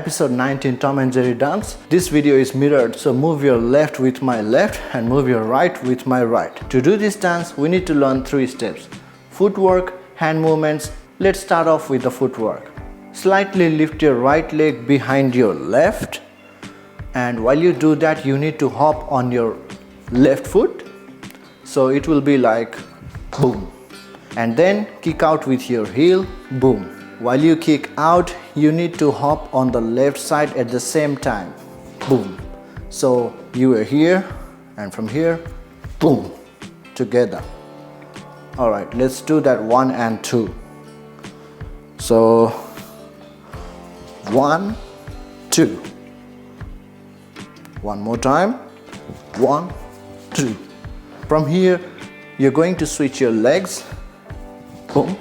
episode 19 Tom and Jerry dance. This video is mirrored, so move your left with my left and move your right with my right. To do this dance, we need to learn 3 steps: footwork, hand movements. Let's start off with the footwork. Slightly lift your right leg behind your left, and while you do that, you need to hop on your left foot. So it will be like boom, and then kick out with your heel, boom. While you kick out, you need to hop on the left side at the same time, boom. So you are here, and from here, boom, together. Alright, let's do that 1 and 2. So 1, 2. One more time, 1, 2. From here, you're going to switch your legs, boom,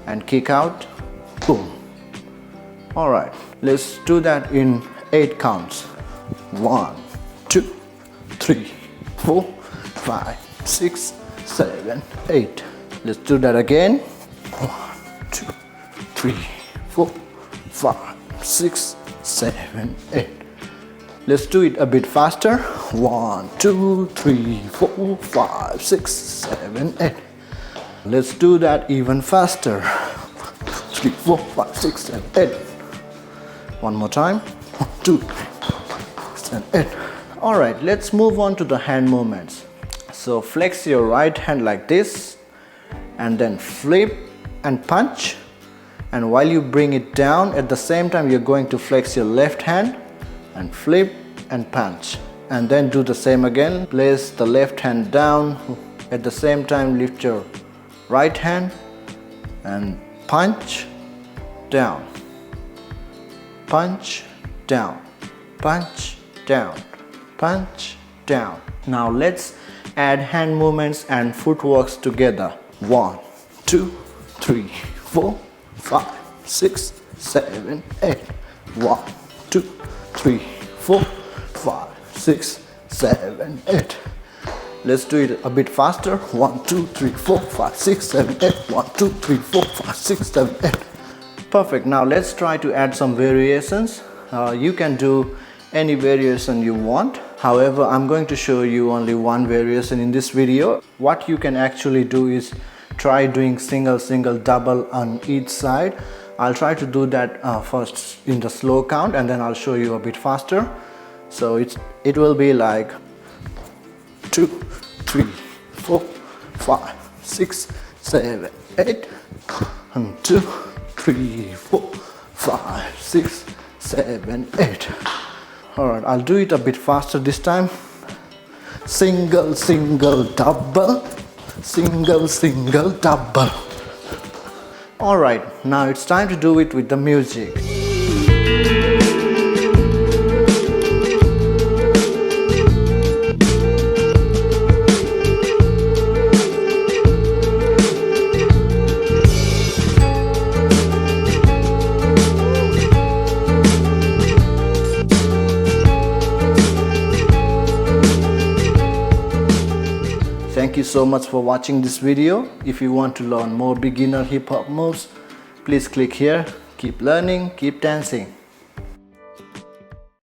and kick out, boom. Alright, let's do that in 8 counts. 1, 2, 3, 4, 5, 6, 7, 8. Let's do that again. 1, 2, 3, 4, 5, 6, 7, 8. Let's do it a bit faster. 1, 2, 3, 4, 5, 6, 7, 8. Let's do that even faster. 3, 4, 5, 6, 7, 8. One more time. 1, 2, 3, 4, 6, 7, 8. Alright, let's move on to the hand movements. So flex your right hand like this, and then flip and punch. And while you bring it down, at the same time you're going to flex your left hand and flip and punch. And then do the same again. Place the left hand down, at the same time lift your right hand and punch down, punch down, punch down, punch down. Now let's add hand movements and footworks together. 1, 2, 3, 4, 5, 6, 7, 8. 1, 2, 3, 4, 5, 6, 7, 8. Let's do it a bit faster. 1, 2, 3, 4, 5, 6, 7, 8. 1, 2, 3, 4, 5, 6, 7, 8. Perfect. Now let's try to add some variations. You can do any variation you want. However, I'm going to show you only one variation in this video. What you can actually do is try doing single, single, double on each side. I'll try to do that first in the slow count, and then I'll show you a bit faster. So it will be like 2, 3, 4, 5, 6, 7, 8. And 2, 3, 4, 5, 6, 7, 8. Alright, I'll do it a bit faster this time. Single, single, double. Single, single, double. Alright, now it's time to do it with the music. Thank you so much for watching this video. If you want to learn more beginner hip hop moves, please click here. Keep learning, keep dancing.